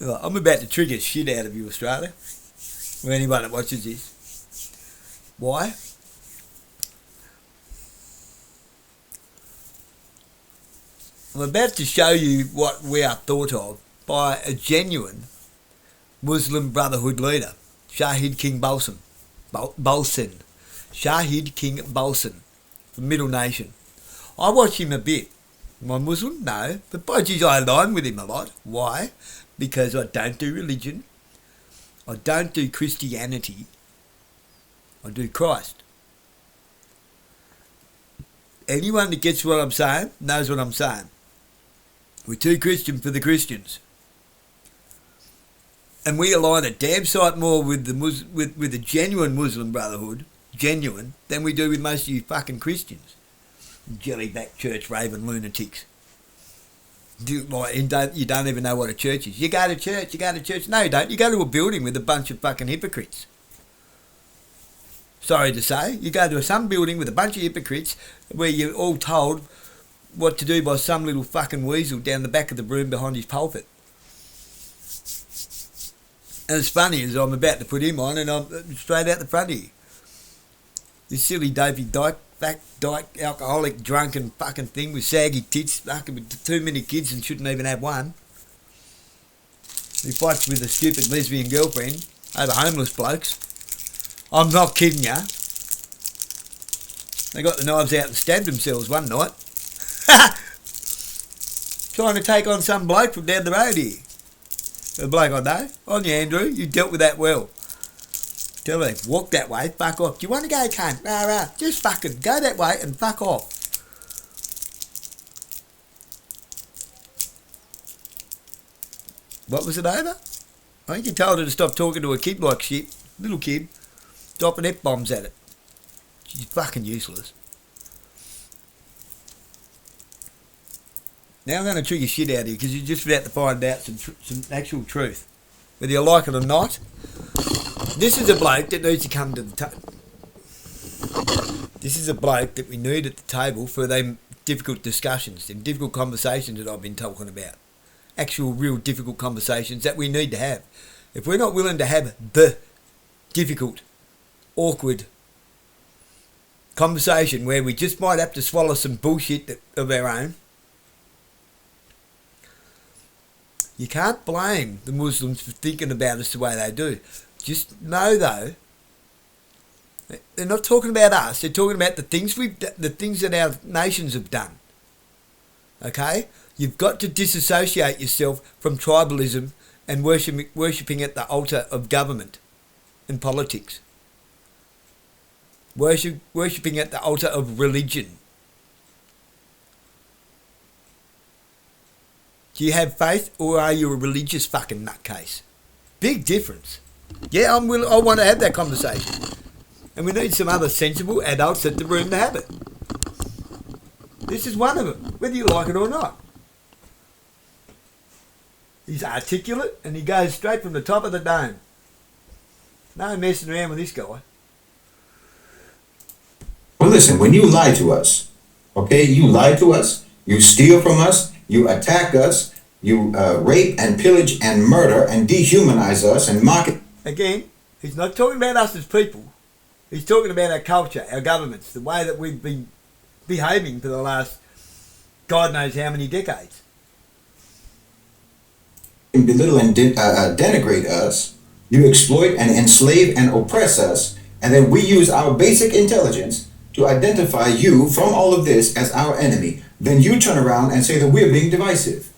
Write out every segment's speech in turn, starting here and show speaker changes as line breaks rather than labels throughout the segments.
I'm about to trigger shit out of you, Australia, or anyone that watches this. Why? I'm about to show you what we are thought of by a genuine Muslim Brotherhood leader, Shahid King Bolson. Shahid King Bolson, the Middle Nation. I watch him a bit. Am I Muslim? No. But by geez, I align with him a lot. Why? Because I don't do religion. I don't do Christianity. I do Christ. Anyone that gets what I'm saying knows what I'm saying. We're too Christian for the Christians. And we align a damn sight more with the genuine Muslim Brotherhood, genuine, than we do with most of you fucking Christians. Jellyback church raving lunatics. You don't even know what a church is. You go to church. No, you don't. You go to a building with a bunch of fucking hypocrites. Sorry to say. You go to some building with a bunch of hypocrites where you're all told what to do by some little fucking weasel down the back of the room behind his pulpit. And it's funny as I'm about to put him on and I'm straight out the front of you. This silly dopey dyke, alcoholic, drunken fucking thing with saggy tits, fucking with too many kids and shouldn't even have one. He fights with a stupid lesbian girlfriend over homeless blokes. I'm not kidding ya. They got the knives out and stabbed themselves one night. Trying to take on some bloke from down the road here. The bloke I know. On you, Andrew. You dealt with that well. Tell him, walk that way, fuck off. Do you want to go, cunt? Rah, rah. Just fucking go that way and fuck off. What was it over? I think you told her to stop talking to a kid like shit. Little kid. Dropping F-bombs at it. She's fucking useless. Now I'm going to trigger shit out of you because you're just about to find out some actual truth. Whether you like it or not, this is a bloke that needs to come to the table. This is a bloke that we need at the table for them difficult discussions and difficult conversations that I've been talking about. Actual, real difficult conversations that we need to have. If we're not willing to have the difficult, awkward conversation where we just might have to swallow some bullshit of our own, you can't blame the Muslims for thinking about us the way they do. Just know, though, they're not talking about us. They're talking about the things that our nations have done. Okay? You've got to disassociate yourself from tribalism and worshipping at the altar of government and politics. Worshipping at the altar of religion. Do you have faith or are you a religious fucking nutcase? Big difference. Yeah, I want to have that conversation. And we need some other sensible adults at the room to have it. This is one of them, whether you like it or not. He's articulate and he goes straight from the top of the dome. No messing around with this guy.
Well, listen, when you lie to us, okay, you lie to us, you steal from us, you attack us, you rape and pillage and murder and dehumanize us and mock it.
Again, he's not talking about us as people. He's talking about our culture, our governments, the way that we've been behaving for the last God knows how many decades.
You belittle and denigrate us. You exploit and enslave and oppress us. And then we use our basic intelligence to identify you from all of this as our enemy. Then you turn around and say that we're being divisive.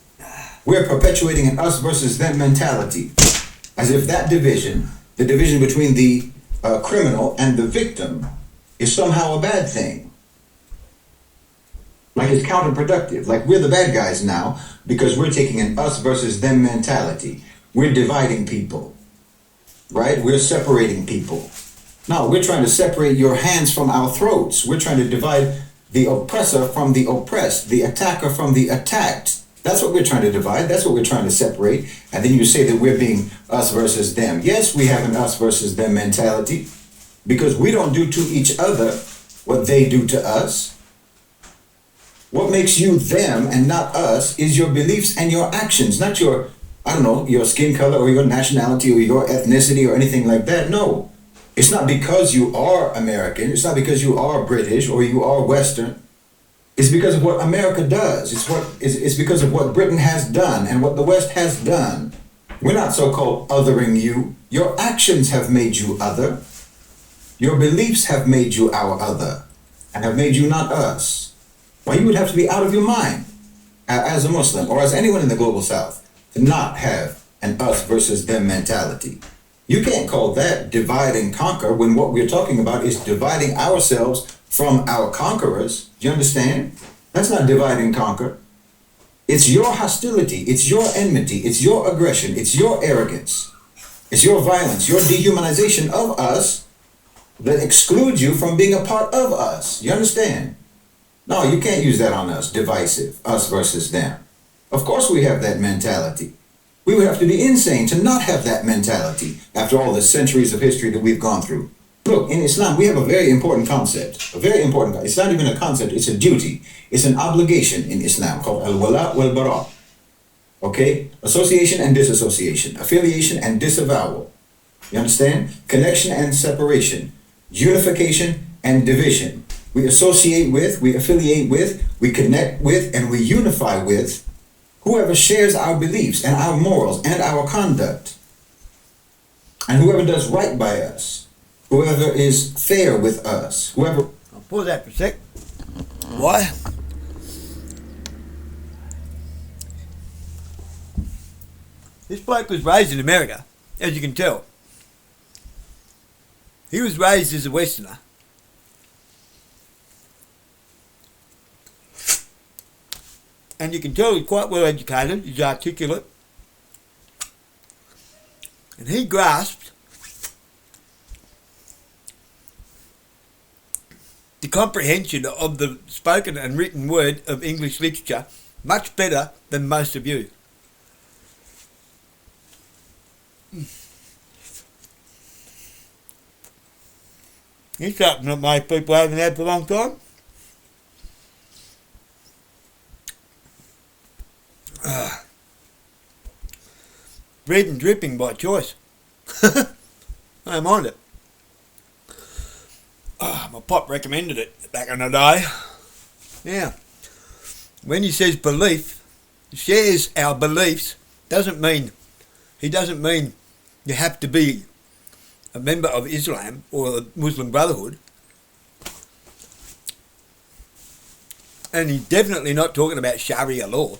We're perpetuating an us versus them mentality. As if that division, the division between the criminal and the victim, is somehow a bad thing. Like it's counterproductive. Like we're the bad guys now because we're taking an us versus them mentality. We're dividing people. Right? We're separating people. No, we're trying to separate your hands from our throats. We're trying to divide the oppressor from the oppressed, the attacker from the attacked. That's what we're trying to divide. That's what we're trying to separate. And then you say that we're being us versus them. Yes, we have an us versus them mentality because we don't do to each other what they do to us. What makes you them and not us is your beliefs and your actions, not your I don't know, your skin color or your nationality or your ethnicity or anything like that. No. It's not because you are American. It's not because you are British or you are Western. It's because of what America does. It's because of what Britain has done and what the West has done. We're not so-called othering you. Your actions have made you other. Your beliefs have made you our other and have made you not us. Why, you would have to be out of your mind as a Muslim or as anyone in the global South to not have an us versus them mentality. You can't call that divide and conquer when what we're talking about is dividing ourselves from our conquerors. Do you understand? That's not divide and conquer. It's your hostility, it's your enmity, it's your aggression, it's your arrogance, it's your violence, your dehumanization of us that excludes you from being a part of us. You understand? No, you can't use that on us, divisive, us versus them. Of course we have that mentality. We would have to be insane to not have that mentality after all the centuries of history that we've gone through. Look, in Islam, we have a very important concept. It's not even a concept, it's a duty. It's an obligation in Islam called al-wala wal-bara. Okay? Association and disassociation. Affiliation and disavowal. You understand? Connection and separation. Unification and division. We associate with, we affiliate with, we connect with, and we unify with whoever shares our beliefs and our morals and our conduct. And whoever does right by us. Whoever is fair with us. Whoever...
I'll pause that for a sec. Why? This bloke was raised in America, as you can tell. He was raised as a Westerner. And you can tell he's quite well educated, he's articulate. And he grasped the comprehension of the spoken and written word of English literature much better than most of you. It's something that most people haven't had for a long time. Bread and dripping by choice. I don't mind it. My pop recommended it back in the day. Yeah. When he says belief, shares our beliefs, he doesn't mean you have to be a member of Islam or the Muslim Brotherhood. And he's definitely not talking about Sharia law.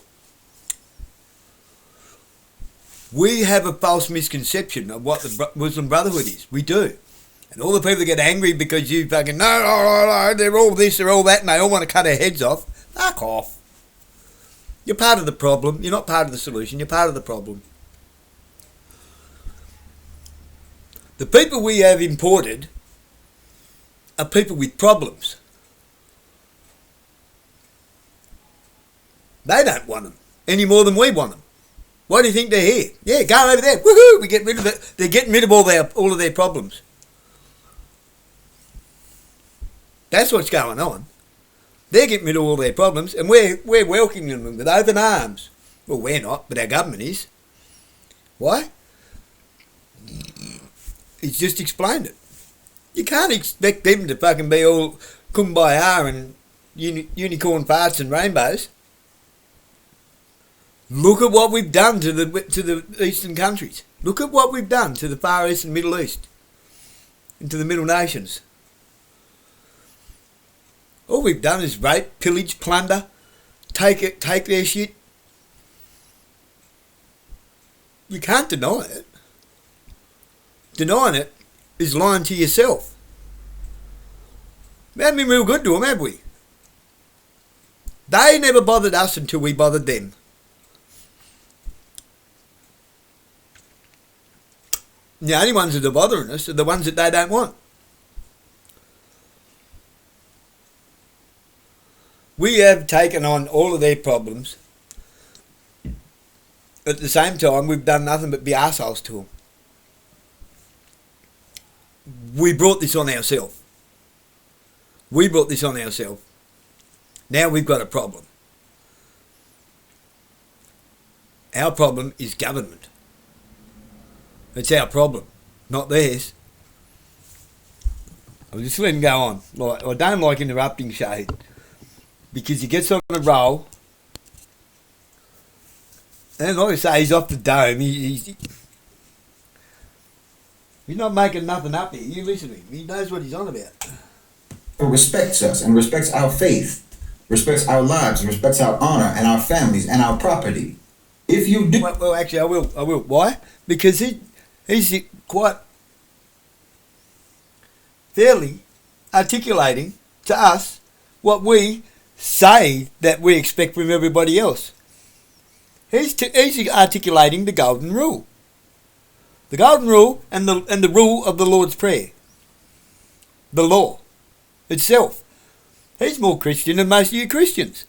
We have a false misconception of what the Muslim Brotherhood is. We do. And all the people that get angry because you fucking, no, they're all this, they're all that, and they all want to cut our heads off. Fuck off. You're part of the problem. You're not part of the solution. You're part of the problem. The people we have imported are people with problems. They don't want them any more than we want them. Why do you think they're here? Yeah, go over there. Woohoo! We get rid of it. They're getting rid of all of their problems. That's what's going on. They're getting rid of all their problems, and we're welcoming them with open arms. Well, we're not, but our government is. Why? He's just explained it. You can't expect them to fucking be all kumbaya and unicorn farts and rainbows. Look at what we've done to the eastern countries. Look at what we've done to the Far East and Middle East, and to the Middle Nations. All we've done is rape, pillage, plunder, take their shit. You can't deny it. Denying it is lying to yourself. We haven't been real good to them, have we? They never bothered us until we bothered them. The only ones that are bothering us are the ones that they don't want. We have taken on all of their problems. At the same time, we've done nothing but be arseholes to them. We brought this on ourselves. Now we've got a problem. Our problem is government. It's our problem, not theirs. I'll just let him go on. Like, I don't like interrupting Shade because he gets on a roll. And like I say, he's off the dome. He's not making nothing up here. You listen to him. He knows what he's on about.
Respects us and respects our faith, respects our lives, respects our honor and our families and our property. If you do...
Well, actually, I will. Why? Because he's quite fairly articulating to us what we say that we expect from everybody else. He's articulating the golden rule. The golden rule and the rule of the Lord's Prayer. The law itself. He's more Christian than most of you Christians.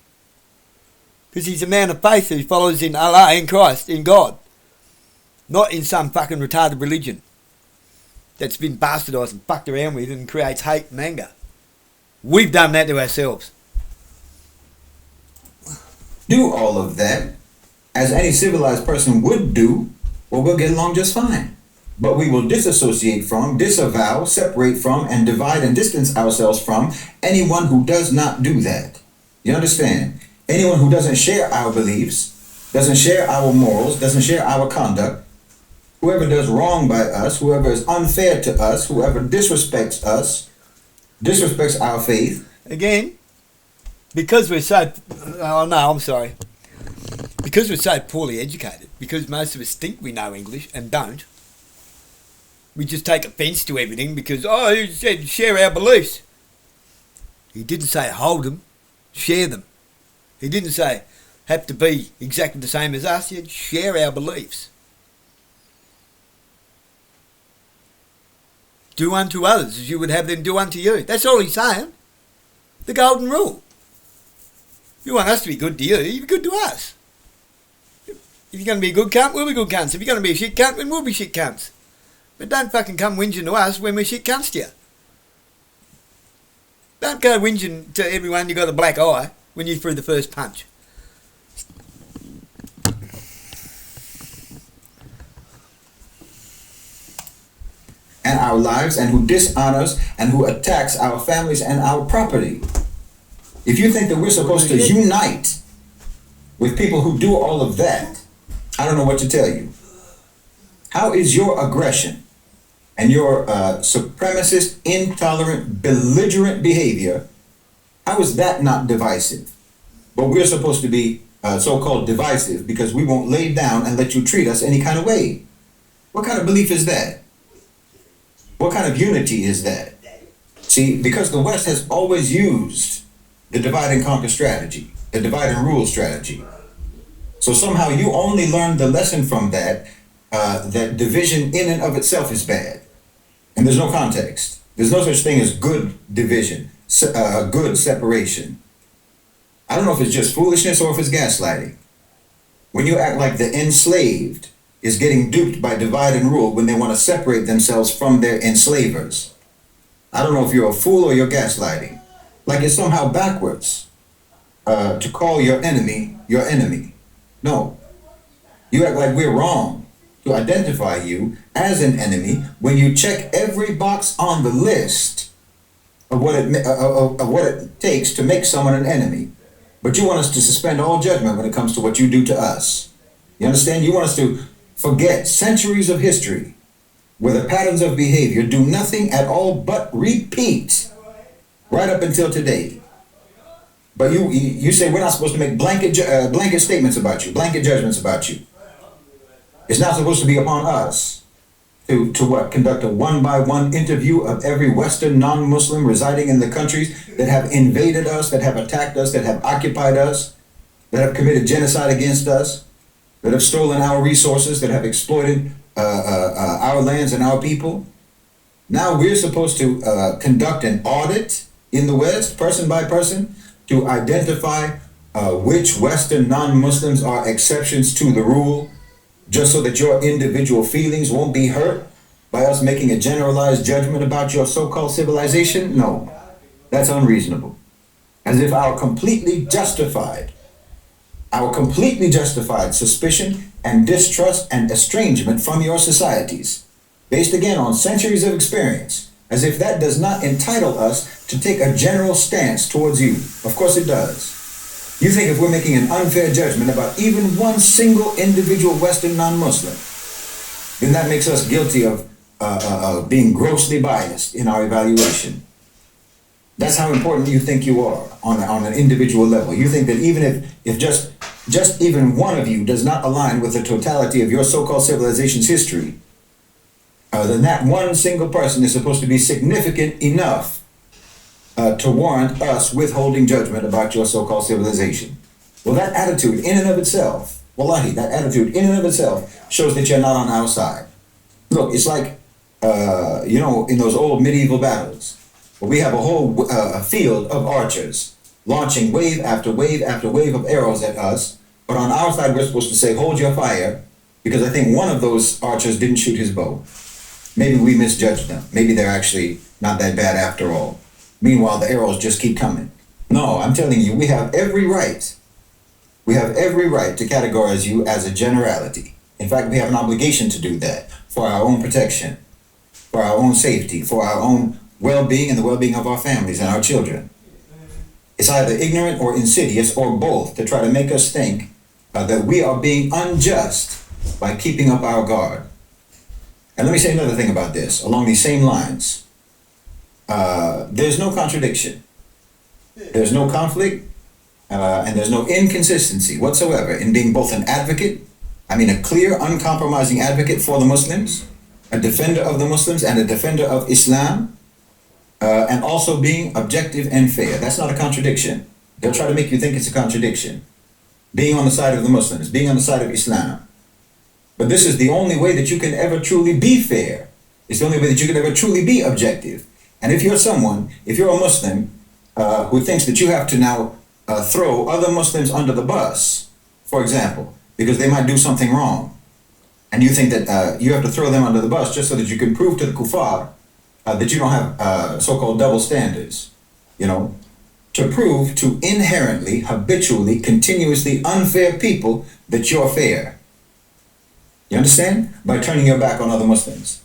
Because he's a man of faith who follows in Allah, in Christ, in God. Not in some fucking retarded religion that's been bastardised and fucked around with and creates hate and anger. We've done that to ourselves.
Do all of that, as any civilized person would do, well, we'll get along just fine. But we will disassociate from, disavow, separate from, and divide and distance ourselves from anyone who does not do that. You understand? Anyone who doesn't share our beliefs, doesn't share our morals, doesn't share our conduct, whoever does wrong by us, whoever is unfair to us, whoever disrespects us, disrespects our faith.
Again, because we're so... Oh, no, I'm sorry. Because we're so poorly educated, because most of us think we know English and don't, we just take offence to everything because, he said share our beliefs. He didn't say hold them, share them. He didn't say have to be exactly the same as us. He said share our beliefs. Do unto others as you would have them do unto you. That's all he's saying. The golden rule. You want us to be good to you, you be good to us. If you're going to be a good cunt, we'll be good cunts. If you're going to be a shit cunt, then we'll be shit cunts. But don't fucking come whinging to us when we're shit cunts to you. Don't go whinging to everyone you got a black eye when you threw the first punch.
And our lives, and who dishonors and who attacks our families and our property. If you think that we're supposed to unite with people who do all of that, I don't know what to tell you. How is your aggression and your supremacist, intolerant, belligerent behavior, how is that not divisive? But we're supposed to be so-called divisive because we won't lay down and let you treat us any kind of way. What kind of belief is that? What kind of unity is that? See, because the West has always used the divide and conquer strategy, the divide and rule strategy. So somehow you only learned the lesson from that, that division in and of itself is bad. And there's no context. There's no such thing as good division, good separation. I don't know if it's just foolishness or if it's gaslighting. When you act like the enslaved is getting duped by divide and rule when they want to separate themselves from their enslavers. I don't know if you're a fool or you're gaslighting. Like it's somehow backwards to call your enemy your enemy. No. You act like we're wrong to identify you as an enemy when you check every box on the list of what it takes to make someone an enemy. But you want us to suspend all judgment when it comes to what you do to us. You understand? You want us to forget centuries of history where the patterns of behavior do nothing at all but repeat right up until today. But you say we're not supposed to make blanket statements about you, blanket judgments about you. It's not supposed to be upon us to what? Conduct a one-by-one interview of every Western non-Muslim residing in the countries that have invaded us, that have attacked us, that have occupied us, that have committed genocide against us, that have stolen our resources, that have exploited our lands and our people. Now we're supposed to conduct an audit in the West, person by person, to identify which Western non-Muslims are exceptions to the rule, just so that your individual feelings won't be hurt by us making a generalized judgment about your so-called civilization? No, that's unreasonable. As if our completely justified our completely justified suspicion and distrust and estrangement from your societies, based again on centuries of experience, as if that does not entitle us to take a general stance towards you. Of course it does. You think if we're making an unfair judgment about even one single individual Western non-Muslim, then that makes us guilty of being grossly biased in our evaluation. That's how important you think you are on an individual level. You think that even if just even one of you does not align with the totality of your so-called civilization's history, then that one single person is supposed to be significant enough to warrant us withholding judgment about your so-called civilization. Well, that attitude in and of itself, wallahi, that attitude in and of itself shows that you're not on our side. Look, it's like, in those old medieval battles, where we have a whole field of archers launching wave after wave after wave of arrows at us, but on our side we're supposed to say, hold your fire, because I think one of those archers didn't shoot his bow. Maybe we misjudged them. Maybe they're actually not that bad after all. Meanwhile, the arrows just keep coming. No, I'm telling you, we have every right. We have every right to categorize you as a generality. In fact, we have an obligation to do that for our own protection, for our own safety, for our own well-being and the well-being of our families and our children. It's either ignorant or insidious or both to try to make us think that we are being unjust by keeping up our guard. And let me say another thing about this, along these same lines. There's no contradiction. There's no conflict, and there's no inconsistency whatsoever in being both an advocate, a clear, uncompromising advocate for the Muslims, a defender of the Muslims and a defender of Islam, and also being objective and fair. That's not a contradiction. They'll try to make you think it's a contradiction. Being on the side of the Muslims, being on the side of Islam. But this is the only way that you can ever truly be fair. It's the only way that you can ever truly be objective. And if you're a Muslim who thinks that you have to now throw other Muslims under the bus, for example, because they might do something wrong, and you think that you have to throw them under the bus just so that you can prove to the kuffar that you don't have so-called double standards, to prove to inherently, habitually, continuously unfair people that you're fair. You understand? By turning your back on other Muslims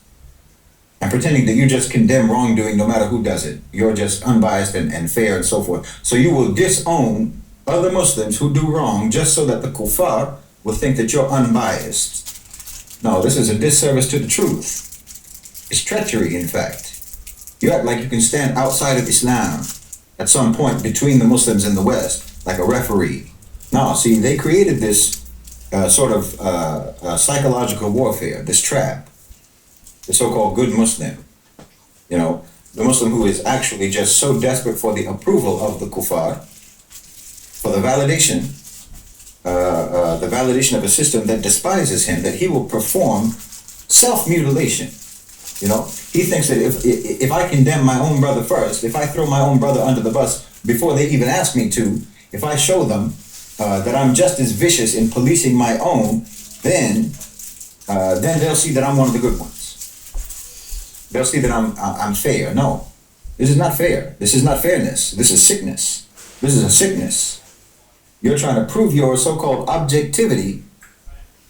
and pretending that you just condemn wrongdoing no matter who does it. You're just unbiased and fair and so forth. So you will disown other Muslims who do wrong just so that the kuffar will think that you're unbiased. No, this is a disservice to the truth. It's treachery, in fact. You act like you can stand outside of Islam at some point between the Muslims and the West, like a referee. No, see, they created this psychological warfare, this trap, the so-called good Muslim, the Muslim who is actually just so desperate for the approval of the kuffar, for the validation of a system that despises him, that he will perform self-mutilation. He thinks that if I condemn my own brother first, if I throw my own brother under the bus before they even ask me to, if I show them that I'm just as vicious in policing my own, then they'll see that I'm one of the good ones. They'll see that I'm fair. No, this is not fair. This is not fairness. This is sickness. This is a sickness. You're trying to prove your so-called objectivity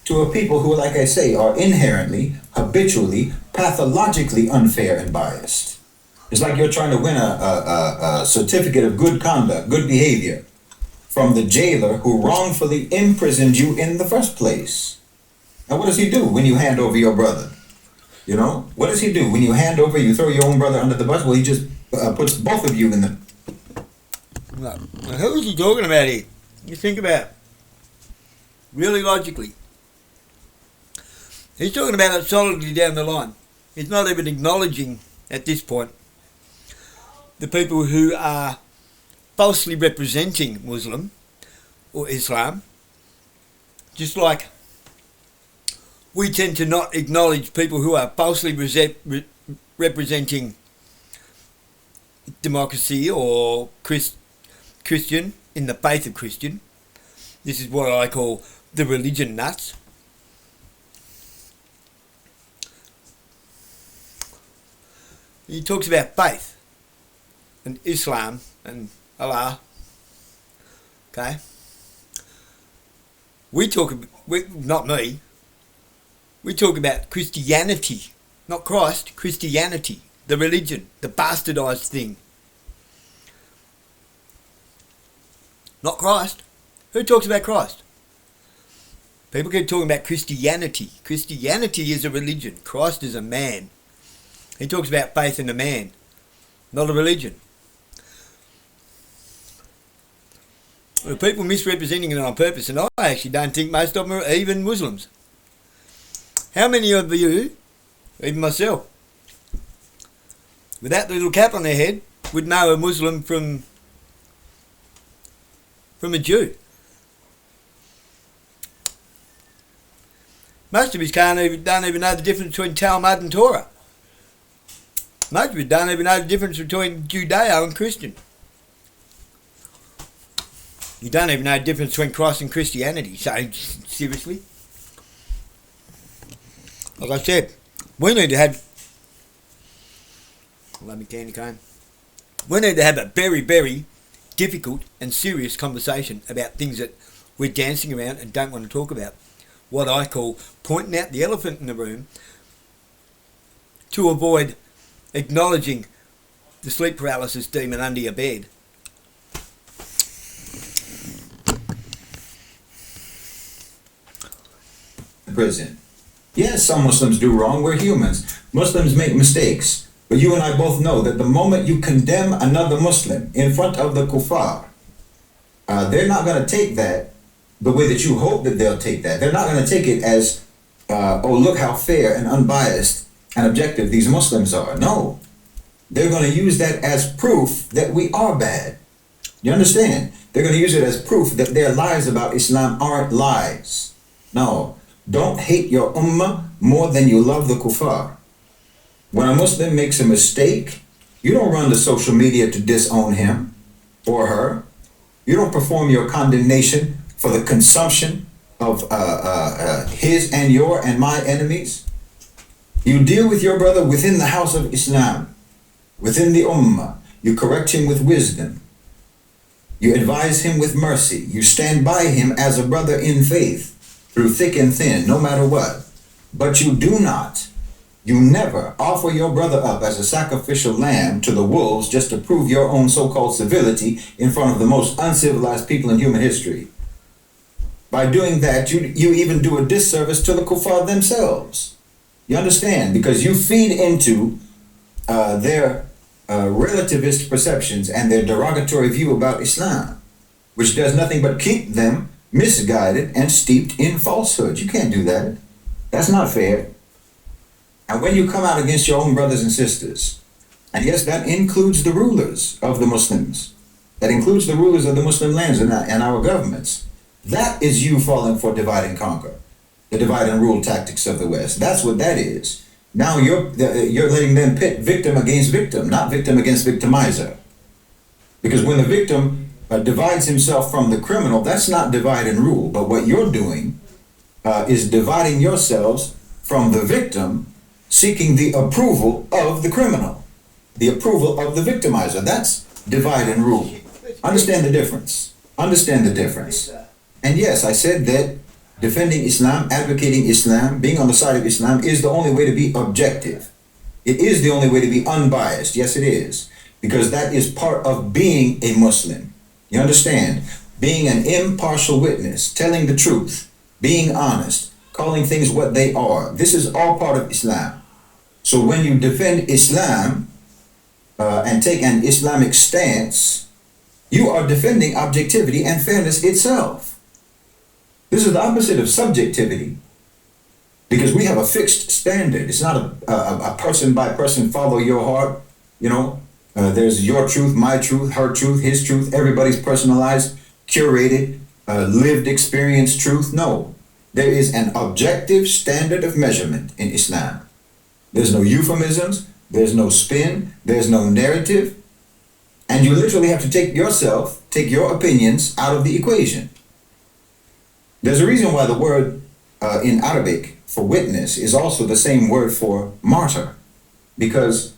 to a people who, like I say, are inherently, habitually, pathologically unfair and biased. It's like you're trying to win a certificate of good conduct, good behavior, from the jailer who wrongfully imprisoned you in the first place. Now, what does he do when you hand over your brother? What does he do when you you throw your own brother under the bus? Well, he just puts both of you in the...
Now, who is he talking about here? You think about it. Really logically. He's talking about it solidly down the line. He's not even acknowledging, at this point, the people who are falsely representing Muslim or Islam, just like we tend to not acknowledge people who are falsely representing democracy or Christian, in the faith of Christian. This is what I call the religion nuts. He talks about faith and Islam and Allah. Okay? Not me. We talk about Christianity, not Christ. Christianity, the religion, the bastardised thing. Not Christ. Who talks about Christ? People keep talking about Christianity. Christianity is a religion. Christ is a man. He talks about faith in a man, not a religion. Well, people misrepresenting it on purpose, and I actually don't think most of them are even Muslims. How many of you, even myself, with that little cap on their head, would know a Muslim from a Jew? Most of us don't even know the difference between Talmud and Torah. Most of us don't even know the difference between Judeo and Christian. You don't even know the difference between Christ and Christianity. So, seriously? Like I said, we need to have... Let me candy cane. We need to have a very, very difficult and serious conversation about things that we're dancing around and don't want to talk about. What I call pointing out the elephant in the room to avoid acknowledging the sleep paralysis demon under your bed.
Prison. Yes, some Muslims do wrong. We're humans. Muslims make mistakes. But you and I both know that the moment you condemn another Muslim in front of the kuffar, they're not going to take that the way that you hope that they'll take that. They're not going to take it as, oh, look how fair and unbiased and objective these Muslims are. No. They're going to use that as proof that we are bad. You understand? They're going to use it as proof that their lies about Islam aren't lies. No. Don't hate your ummah more than you love the kuffar. When a Muslim makes a mistake, you don't run to social media to disown him or her. You don't perform your condemnation for the consumption of his and your and my enemies. You deal with your brother within the house of Islam, within the ummah. You correct him with wisdom. You advise him with mercy. You stand by him as a brother in faith, through thick and thin, no matter what. But you never offer your brother up as a sacrificial lamb to the wolves just to prove your own so-called civility in front of the most uncivilized people in human history. By doing that, you even do a disservice to the kuffar themselves. You understand? Because you feed into their relativist perceptions and their derogatory view about Islam, which does nothing but keep them misguided and steeped in falsehood. You can't do that. That's not fair. And when you come out against your own brothers and sisters, and yes, that includes the rulers of the Muslims, that includes the rulers of the Muslim lands and our governments, that is you falling for divide and conquer, the divide and rule tactics of the West. That's what that is. Now you're letting them pit victim against victim, not victim against victimizer. Because when the victim divides himself from the criminal, that's not divide and rule. But what you're doing is dividing yourselves from the victim, seeking the approval of the criminal, the approval of the victimizer. That's divide and rule. Understand the difference. Understand the difference. And yes, I said that defending Islam, advocating Islam, being on the side of Islam is the only way to be objective. It is the only way to be unbiased. Yes, it is. Because that is part of being a Muslim. You understand? Being an impartial witness, telling the truth, being honest, calling things what they are. This is all part of Islam. So when you defend Islam and take an Islamic stance, you are defending objectivity and fairness itself. This is the opposite of subjectivity, because we have a fixed standard. It's not a person by person follow your heart. You know, there's your truth, my truth, her truth, his truth, everybody's personalized, curated, lived experience truth. No, there is an objective standard of measurement in Islam. There's no euphemisms, there's no spin, there's no narrative. And you literally have to take your opinions out of the equation. There's a reason why the word in Arabic for witness is also the same word for martyr. Because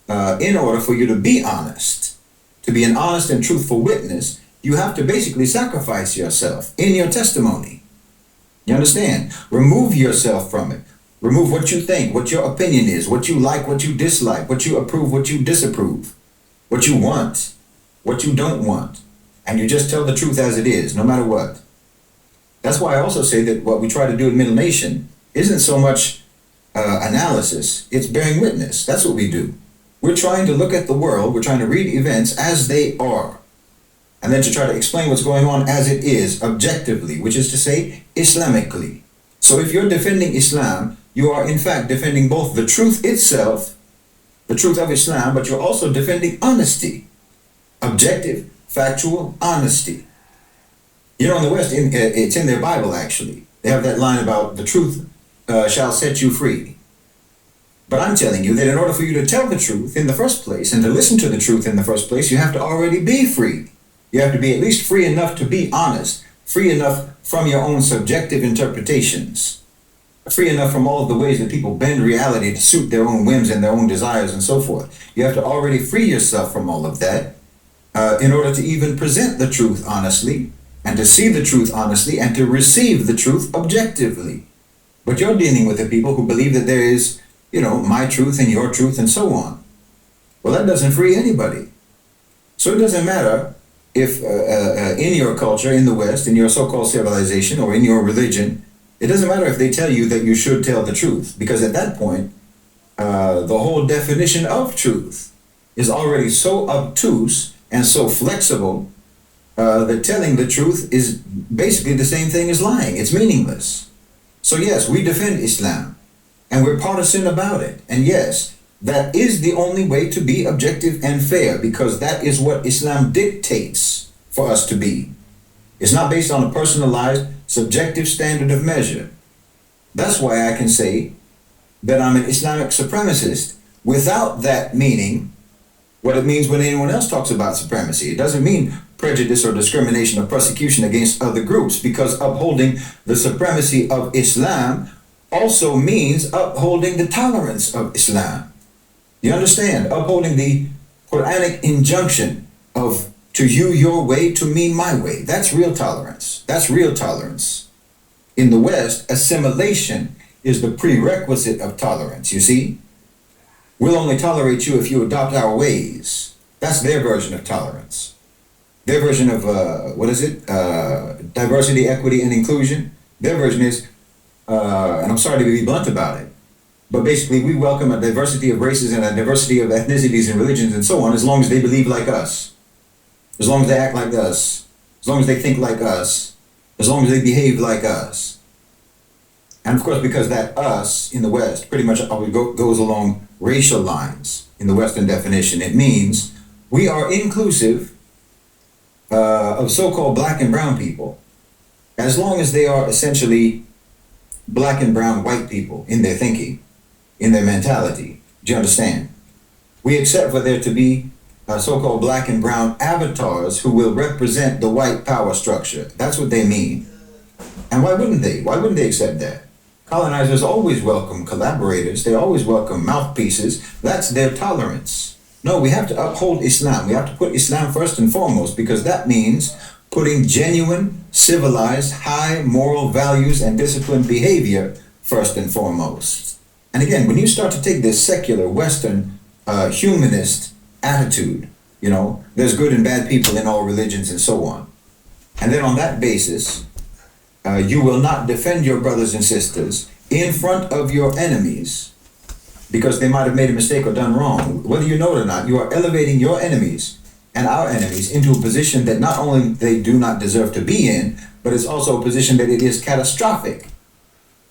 in order for you to be honest, to be an honest and truthful witness, you have to basically sacrifice yourself in your testimony. You understand? Remove yourself from it. Remove what you think, what your opinion is, what you like, what you dislike, what you approve, what you disapprove, what you want, what you don't want. And you just tell the truth as it is, no matter what. That's why I also say that what we try to do at Middle Nation isn't so much analysis, it's bearing witness. That's what we do. We're trying to look at the world, we're trying to read events as they are, and then to try to explain what's going on as it is, objectively, which is to say, Islamically. So if you're defending Islam, you are in fact defending both the truth itself, the truth of Islam, but you're also defending honesty. Objective, factual honesty. You know, in the West, it's in their Bible actually. They have that line about the truth shall set you free. But I'm telling you that in order for you to tell the truth in the first place and to listen to the truth in the first place, you have to already be free. You have to be at least free enough to be honest, free enough from your own subjective interpretations, free enough from all of the ways that people bend reality to suit their own whims and their own desires and so forth. You have to already free yourself from all of that in order to even present the truth honestly, and to see the truth honestly, and to receive the truth objectively. But you're dealing with the people who believe that there is, my truth and your truth and so on. Well, that doesn't free anybody. So it doesn't matter if in your culture, in the West, in your so-called civilization, or in your religion, it doesn't matter if they tell you that you should tell the truth, because at that point, the whole definition of truth is already so obtuse and so flexible that telling the truth is basically the same thing as lying. It's meaningless. So yes, we defend Islam, and we're partisan about it. And yes, that is the only way to be objective and fair, because that is what Islam dictates for us to be. It's not based on a personalized, subjective standard of measure. That's why I can say that I'm an Islamic supremacist without that meaning what it means when anyone else talks about supremacy. It doesn't mean prejudice or discrimination or persecution against other groups, because upholding the supremacy of Islam also means upholding the tolerance of Islam. You understand? Upholding the Quranic injunction of to you your way, to me my way. That's real tolerance. That's real tolerance. In the West, assimilation is the prerequisite of tolerance, you see? We'll only tolerate you if you adopt our ways. That's their version of tolerance. Their version of, diversity, equity, and inclusion. Their version is, and I'm sorry to be blunt about it, but basically we welcome a diversity of races and a diversity of ethnicities and religions and so on, as long as they believe like us, as long as they act like us, as long as they think like us, as long as they behave like us. And of course, because that us in the West pretty much always goes along racial lines in the Western definition, it means we are inclusive of so-called black and brown people, as long as they are essentially black and brown white people in their thinking, in their mentality. Do you understand? We accept for there to be so-called black and brown avatars who will represent the white power structure. That's what they mean. And why wouldn't they? Why wouldn't they accept that? Colonizers always welcome collaborators. They always welcome mouthpieces. That's their tolerance. No, we have to uphold Islam. We have to put Islam first and foremost, because that means putting genuine, civilized, high moral values and disciplined behavior first and foremost. And again, when you start to take this secular, Western, humanist attitude, there's good and bad people in all religions and so on. And then on that basis, you will not defend your brothers and sisters in front of your enemies because they might have made a mistake or done wrong. Whether you know it or not, you are elevating your enemies and our enemies into a position that not only they do not deserve to be in, but it's also a position that it is catastrophic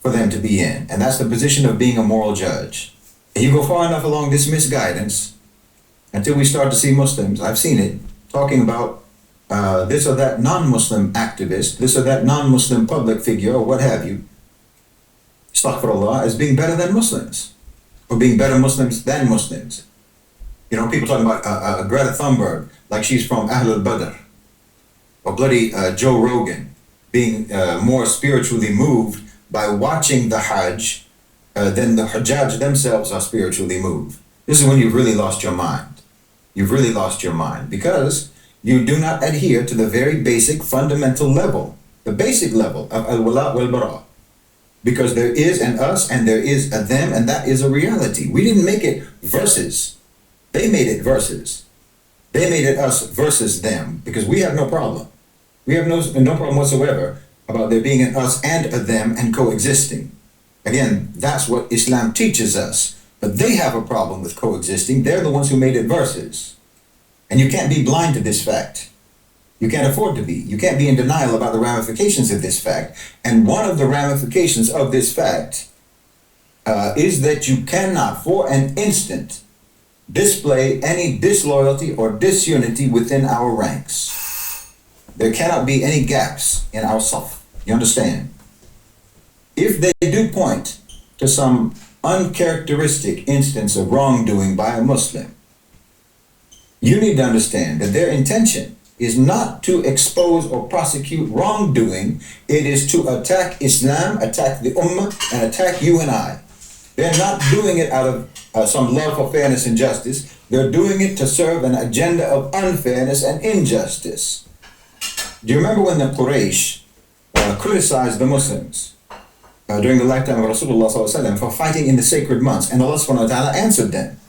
for them to be in. And that's the position of being a moral judge. And you go far enough along this misguidance until we start to see Muslims, I've seen it, talking about this or that non-Muslim activist, this or that non-Muslim public figure, or what have you, astaghfirullah, as being better than Muslims, or being better Muslims than Muslims. People talking about Greta Thunberg, like she's from Ahlul Badr, or bloody Joe Rogan, being more spiritually moved by watching the Hajj than the Hajjaj themselves are spiritually moved. This is when you've really lost your mind. You've really lost your mind, because you do not adhere to the very basic fundamental level the basic level of al-wala wal-bara. Because there is an us and there is a them, and that is a reality. We didn't make it verses. They made it verses. They made it us versus them, because we have no problem. We have no problem whatsoever about there being an us and a them and coexisting. Again, that's what Islam teaches us. But they have a problem with coexisting. They're the ones who made it verses. And you can't be blind to this fact. You can't afford to be. You can't be in denial about the ramifications of this fact. And one of the ramifications of this fact is that you cannot, for an instant, display any disloyalty or disunity within our ranks. There cannot be any gaps in our saf. You understand? If they do point to some uncharacteristic instance of wrongdoing by a Muslim, you need to understand that their intention is not to expose or prosecute wrongdoing. It is to attack Islam, attack the Ummah, and attack you and I. They're not doing it out of some love for fairness and justice. They're doing it to serve an agenda of unfairness and injustice. Do you remember when the Quraysh criticized the Muslims during the lifetime of Rasulullah ﷺ for fighting in the sacred months, and Allah subhanahu wa ta'ala answered them?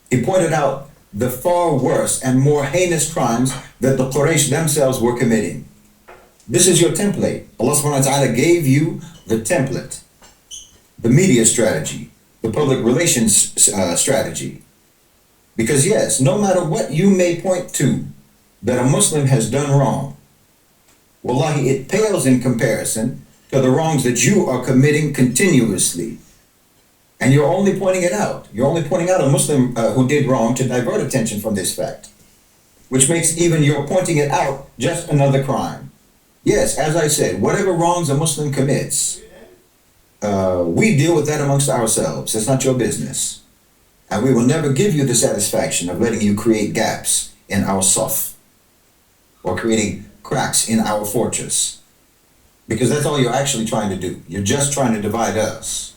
He pointed out the far worse and more heinous crimes that the Quraysh themselves were committing. This is your template. Allah subhanahu wa ta'ala gave you the template, the media strategy, the public relations strategy. Because yes, no matter what you may point to that a Muslim has done wrong, wallahi, it pales in comparison to the wrongs that you are committing continuously. And you're only pointing it out. You're only pointing out a Muslim who did wrong to divert attention from this fact, which makes even your pointing it out just another crime. Yes, as I said, whatever wrongs a Muslim commits, we deal with that amongst ourselves. It's not your business. And we will never give you the satisfaction of letting you create gaps in our saf or creating cracks in our fortress. Because that's all you're actually trying to do. You're just trying to divide us.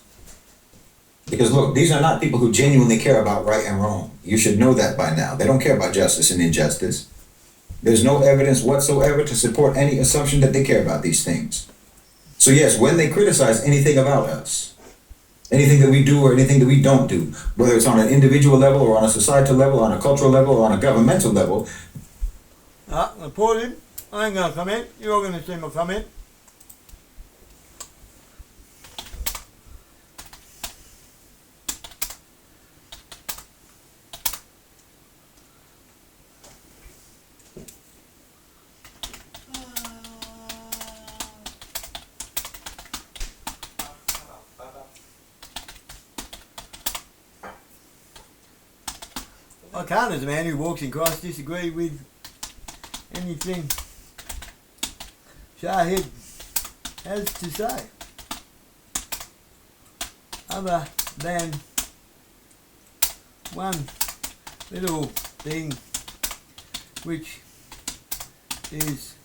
Because look, these are not people who genuinely care about right and wrong. You should know that by now. They don't care about justice and injustice. There's no evidence whatsoever to support any assumption that they care about these things. So yes, when they criticize anything about us, anything that we do or anything that we don't do, whether it's on an individual level or on a societal level, on a cultural level or on a governmental level.
Reported. I ain't gonna comment. You're gonna see my comment. I can't, as a man who walks in Christ, disagree with anything Shahid has to say, other than one little thing which is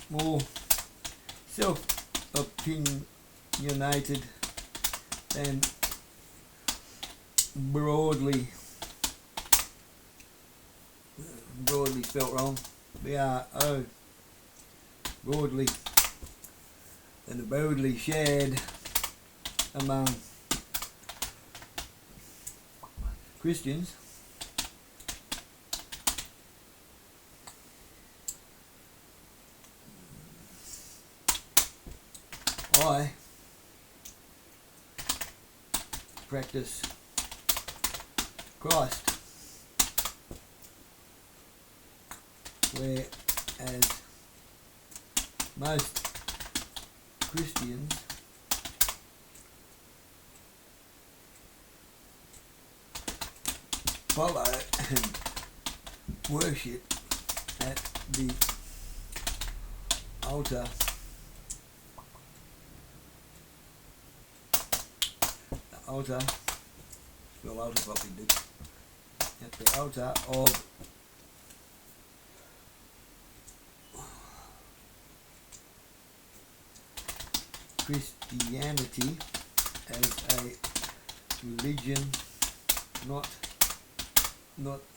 more self-opinionated than broadly spelt wrong. B-R-O, broadly, and broadly shared among Christians. I practice Christ, whereas most Christians follow and worship at the altar spell altar properly, dude. At the altar of Christianity as a religion, not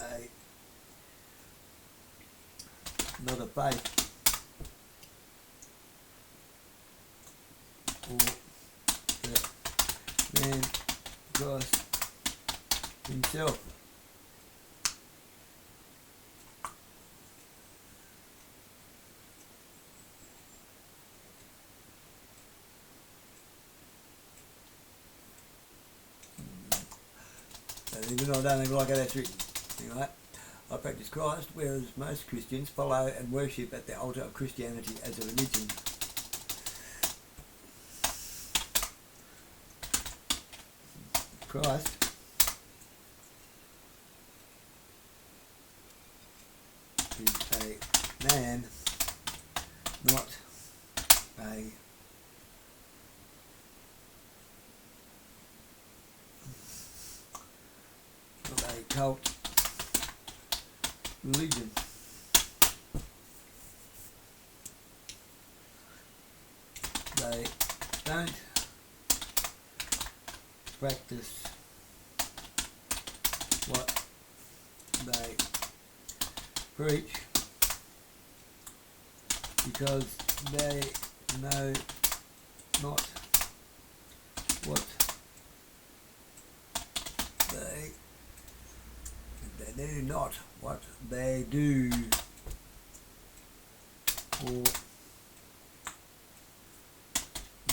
a not a faith, or the man Christ himself. Even though I don't think like how that's written. Anyway, I practice Christ, whereas most Christians follow and worship at the altar of Christianity as a religion. Christ is a man, not a cult religion. They don't practice what they preach because they know not what they do not what they do or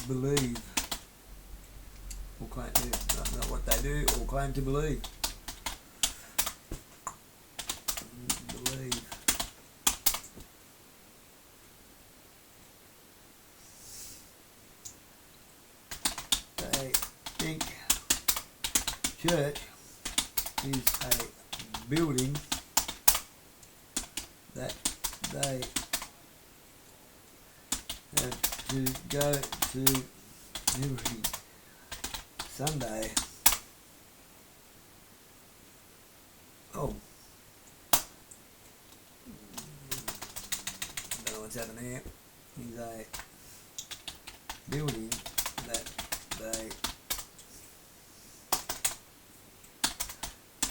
believe or claim to, not what they do or claim to believe. They think church is a building that they have to go to every Sunday. Oh, I don't know what's happening here. Is a building that they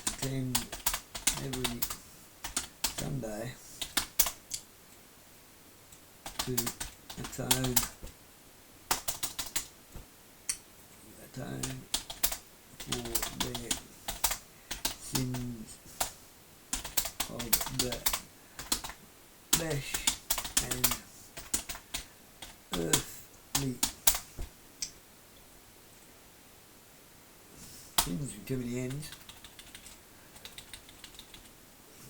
attend every Sunday to atone for their sins of the flesh and earthly sins with too many ends.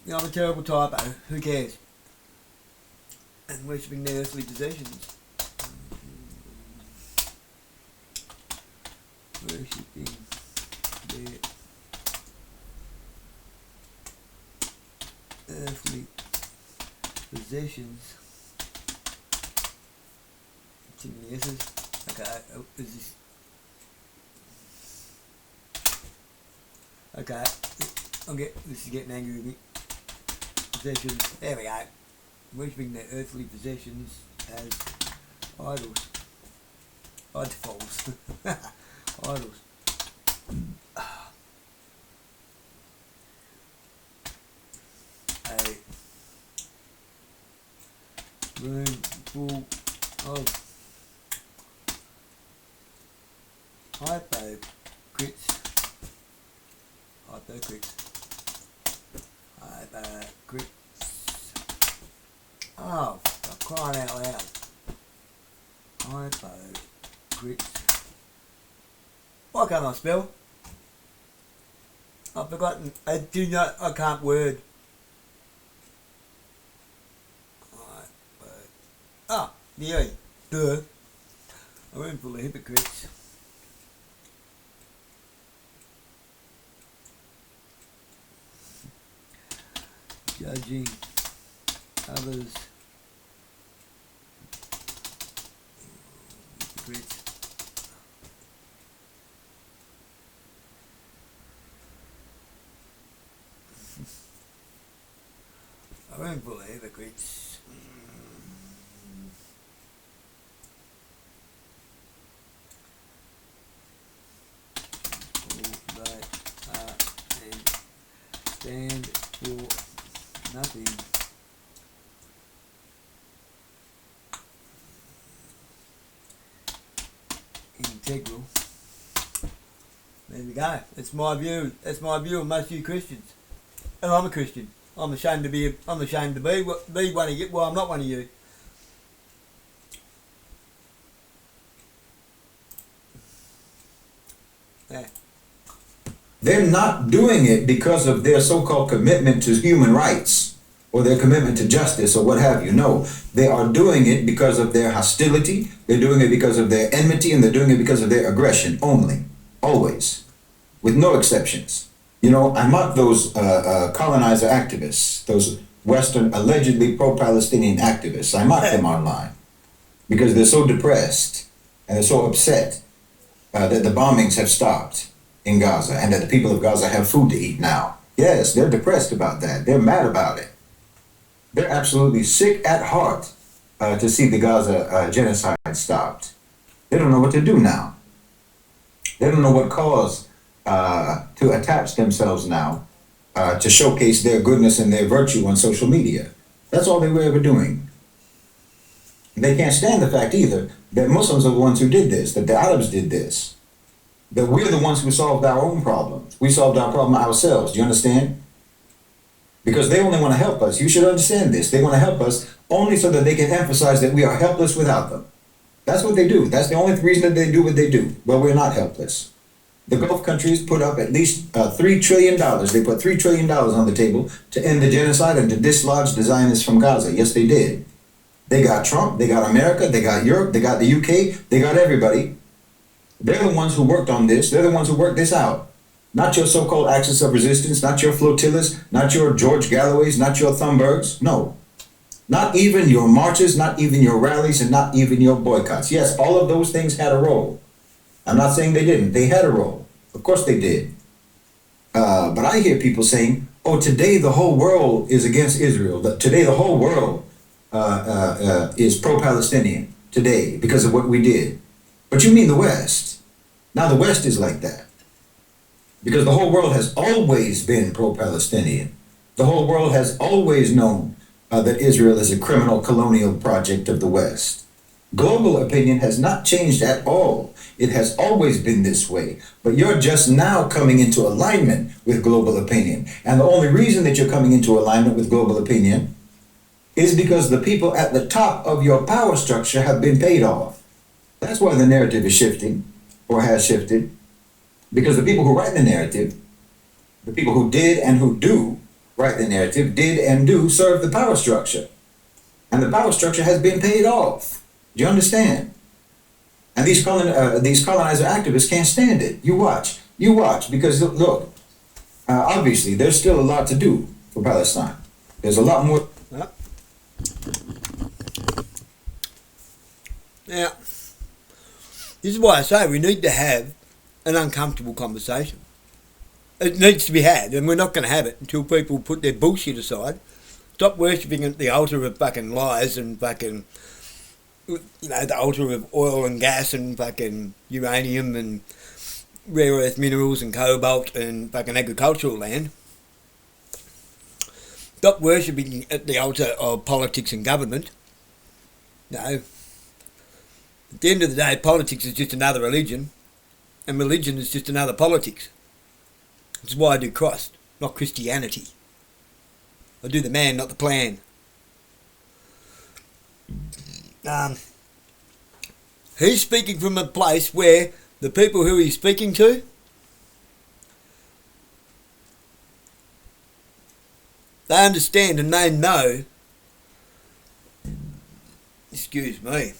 You know, I'm a terrible typo, who cares? And worshipping their earthly possessions. Worshipping their earthly possessions. Too many S's. Okay, is this... Okay, this is getting angry with me. Possessions, there we go. Worshipping their earthly possessions as idols. Idols. Idols. A room full of hypocrites. Oh, I'm crying out loud. Hypocrites. Why can't I spell? I've forgotten. I can't word. Yeah. Duh. A room full of hypocrites. Judging others. Hypocrites. A room full of hypocrites. Stand for nothing integral. There we go. That's my view. That's my view of most of you Christians. And I'm a Christian. I'm ashamed to be one of you. Well, I'm not one of you. Yeah.
They're not doing it because of their so-called commitment to human rights or their commitment to justice or what have you. No, they are doing it because of their hostility. They're doing it because of their enmity, and they're doing it because of their aggression only, always, with no exceptions. You know, I mock those colonizer activists, those Western allegedly pro-Palestinian activists. I mock them online because they're so depressed and they're so upset that the bombings have stopped in Gaza and that the people of Gaza have food to eat now. Yes, they're depressed about that. They're mad about it. They're absolutely sick at heart to see the Gaza genocide stopped. They don't know what to do now. They don't know what cause to attach themselves now to showcase their goodness and their virtue on social media. That's all they were ever doing. They can't stand the fact either that Muslims are the ones who did this, that the Arabs did this, that we're the ones who solved our own problems. We solved our problem ourselves. Do you understand? Because they only want to help us. You should understand this. They want to help us only so that they can emphasize that we are helpless without them. That's what they do. That's the only reason that they do what they do. Well, we're not helpless. The Gulf countries put up at least $3 trillion. They put $3 trillion on the table to end the genocide and to dislodge the Zionists from Gaza. Yes, they did. They got Trump, they got America, they got Europe, they got the UK, they got everybody. They're the ones who worked on this. They're the ones who worked this out. Not your so-called axis of resistance, not your flotillas, not your George Galloways, not your Thunbergs. No. Not even your marches, not even your rallies, and not even your boycotts. Yes, all of those things had a role. I'm not saying they didn't. They had a role. Of course they did. But I hear people saying, oh, today the whole world is against Israel. Today the whole world is pro-Palestinian today because of what we did. But you mean the West. Now the West is like that. Because the whole world has always been pro-Palestinian. The whole world has always known that Israel is a criminal colonial project of the West. Global opinion has not changed at all. It has always been this way. But you're just now coming into alignment with global opinion. And the only reason that you're coming into alignment with global opinion is because the people at the top of your power structure have been paid off. That's why the narrative is shifting, or has shifted. Because the people who write the narrative, the people who did and who do write the narrative, did and do serve the power structure. And the power structure has been paid off. Do you understand? And these colonizer activists can't stand it. You watch, because look, obviously there's still a lot to do for Palestine. There's a lot more.
Now, this is why I say we need to have an uncomfortable conversation. It needs to be had, and we're not going to have it until people put their bullshit aside, stop worshipping at the altar of fucking lies and fucking, the altar of oil and gas and fucking uranium and rare earth minerals and cobalt and fucking agricultural land. Stop worshipping at the altar of politics and government. No. At the end of the day, politics is just another religion, and religion is just another politics. That's why I do Christ, not Christianity. I do the man, not the plan. He's speaking from a place where the people who he's speaking to, they understand and they know, excuse me,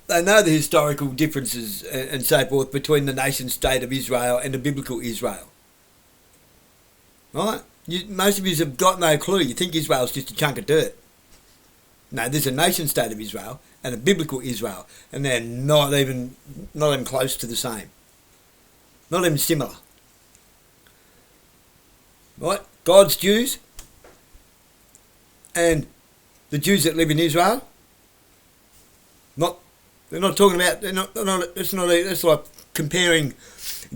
they know the historical differences and so forth between the nation state of Israel and the biblical Israel. Right? Most of you have got no clue. You think Israel's just a chunk of dirt. No, there's a nation state of Israel and a biblical Israel, and they're not even close to the same. Not even similar. Right? God's Jews and the Jews that live in Israel, they're not talking about, it's like comparing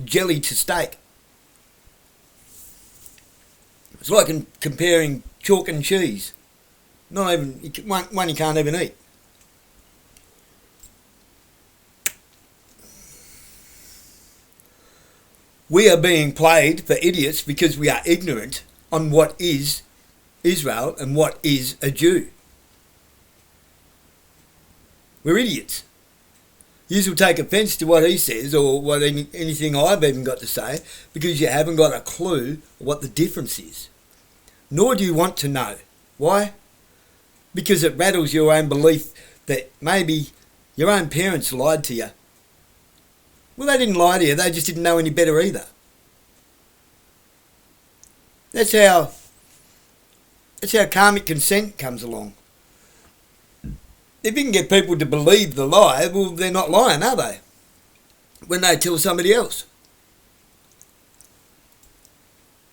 jelly to steak. It's like comparing chalk and cheese. Not even, one you can't even eat. we are being played for idiots because we are ignorant on what is Israel and what is a Jew. We're idiots. You will take offence to what he says or what anything I've even got to say because you haven't got a clue what the difference is. Nor do you want to know. Why? Because it rattles your own belief that maybe your own parents lied to you. Well, they didn't lie to you. They just didn't know any better either. That's how karmic consent comes along. If you can get people to believe the lie, well, they're not lying, are they? When they tell somebody else.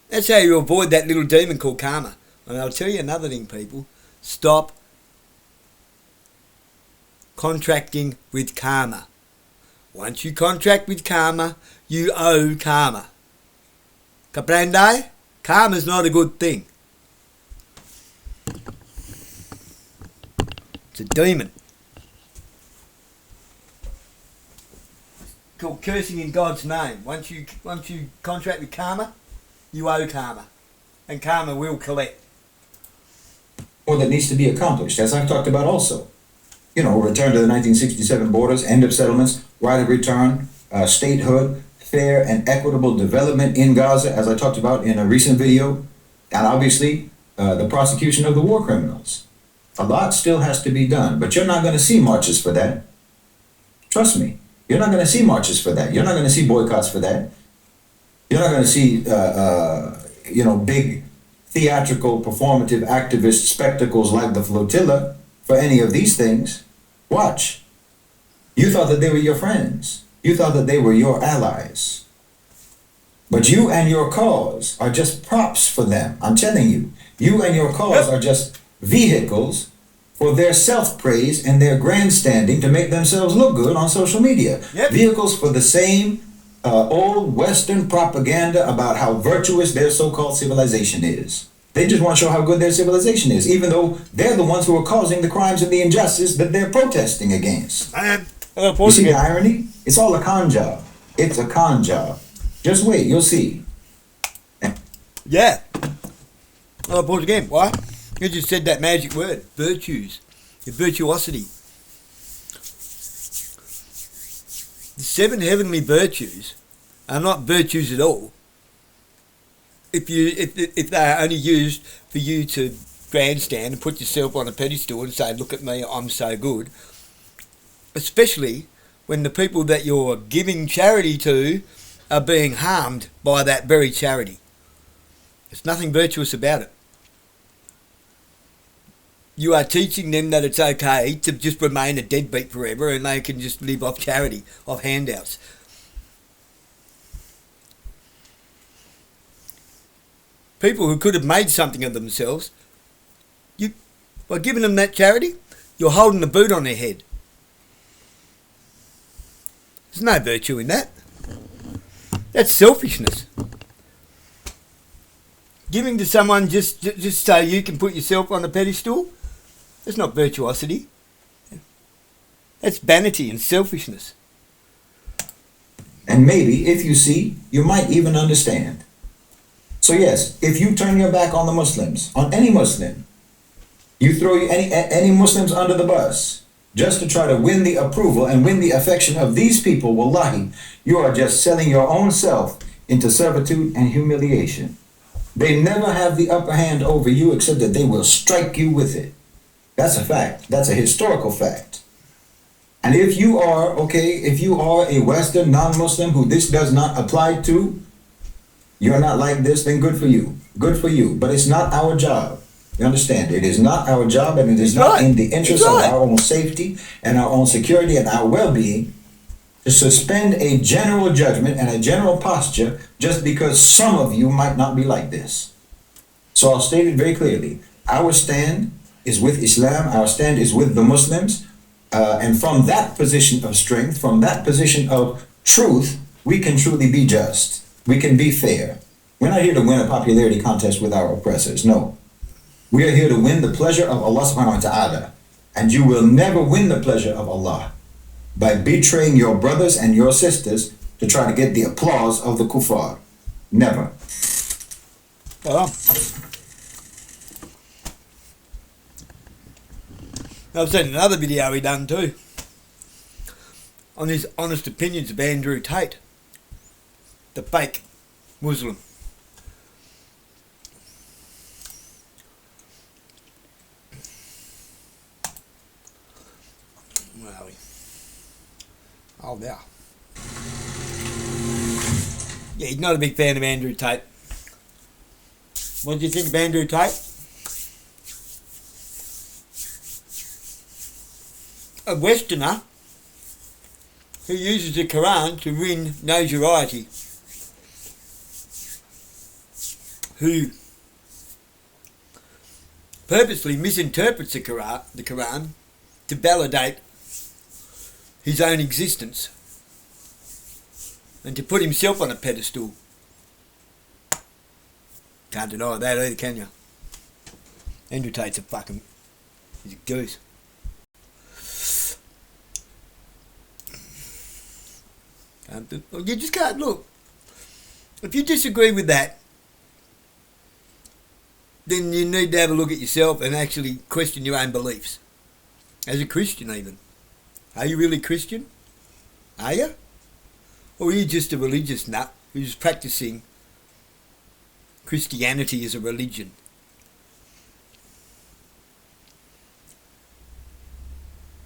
That's how you avoid that little demon called karma. And I'll tell you another thing, people. Stop contracting with karma. Once you contract with karma, you owe karma. Comprende? Karma's not a good thing. It's a demon. It's called cursing in God's name. Once you contract with karma, you owe karma. And karma will collect.
Or that needs to be accomplished, as I've talked about also. You know, return to the 1967 borders, end of settlements, right of return, statehood, fair and equitable development in Gaza, as I talked about in a recent video, and obviously the prosecution of the war criminals. A lot still has to be done, but you're not going to see marches for that. Trust me, you're not going to see marches for that. You're not going to see boycotts for that. You're not going to see, big theatrical, performative, activist spectacles like the flotilla for any of these things. Watch. You thought that they were your friends. You thought that they were your allies. But you and your cause are just props for them. I'm telling you. You and your cause are just vehicles for their self-praise and their grandstanding to make themselves look good on social media.
Yep.
Vehicles for the same old Western propaganda about how virtuous their so-called civilization is. They just want to show how good their civilization is, even though they're the ones who are causing the crimes and the injustice that they're protesting against. You see the irony? It's all a con job. It's a con job. Just wait, you'll see.
Yeah. I'll pause again. Why? You just said that magic word, virtues, your virtuosity. The 7 heavenly virtues are not virtues at all. If they are only used for you to grandstand and put yourself on a pedestal and say, look at me, I'm so good. Especially when the people that you're giving charity to are being harmed by that very charity. There's nothing virtuous about it. You are teaching them that it's okay to just remain a deadbeat forever and they can just live off charity, off handouts. People who could have made something of themselves, by giving them that charity, you're holding the boot on their head. There's no virtue in that. That's selfishness. Giving to someone just so you can put yourself on a pedestal, that's not virtuosity. That's vanity and selfishness.
And maybe, if you see, you might even understand. So yes, if you turn your back on the Muslims, on any Muslim, you throw any Muslims under the bus, just to try to win the approval and win the affection of these people, wallahi, you are just selling your own self into servitude and humiliation. They never have the upper hand over you except that they will strike you with it. That's a fact. That's a historical fact. And if you are a Western non-Muslim who this does not apply to, you're not like this, then good for you. Good for you. But it's not our job. You understand? It is not our job, and it is not in the interest of our own safety and our own security and our well-being to suspend a general judgment and a general posture just because some of you might not be like this. So I'll state it very clearly. Our stand is with Islam. Our stand is with the Muslims. And from that position of strength, from that position of truth, we can truly be just. We can be fair. We're not here to win a popularity contest with our oppressors. No. We are here to win the pleasure of Allah subhanahu wa ta'ala. And you will never win the pleasure of Allah by betraying your brothers and your sisters to try to get the applause of the kuffar. Never.
Well, I've seen another video he done too on his honest opinions of Andrew Tate, the fake Muslim. Well, oh now. Yeah, he's not a big fan of Andrew Tate. What did you think of Andrew Tate? A Westerner who uses the Quran to win notoriety, who purposely misinterprets the Quran to validate his own existence and to put himself on a pedestal. Can't deny that either, can you? Andrew Tate's he's a goose. You just can't, look, if you disagree with that, then you need to have a look at yourself and actually question your own beliefs. As a Christian even. Are you really Christian? Are you? Or are you just a religious nut who's practicing Christianity as a religion?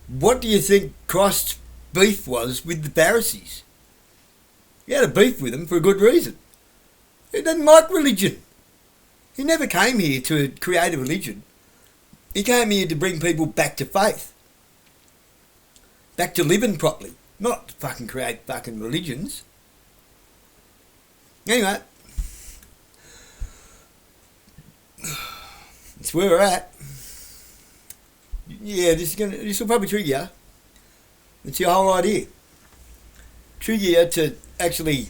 What do you think Christ's beef was with the Pharisees? He had a beef with them for a good reason. He didn't like religion. He never came here to create a religion. He came here to bring people back to faith. Back to living properly. Not to fucking create fucking religions. Anyway. That's where we're at. Yeah, this will probably trigger you. It's your whole idea. Trigger you to actually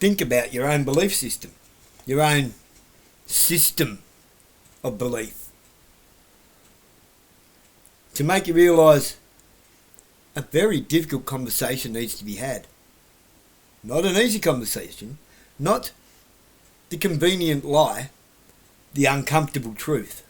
think about your own belief system. Your own system of belief. To make you realise a very difficult conversation needs to be had. Not an easy conversation. Not the convenient lie. The uncomfortable truth.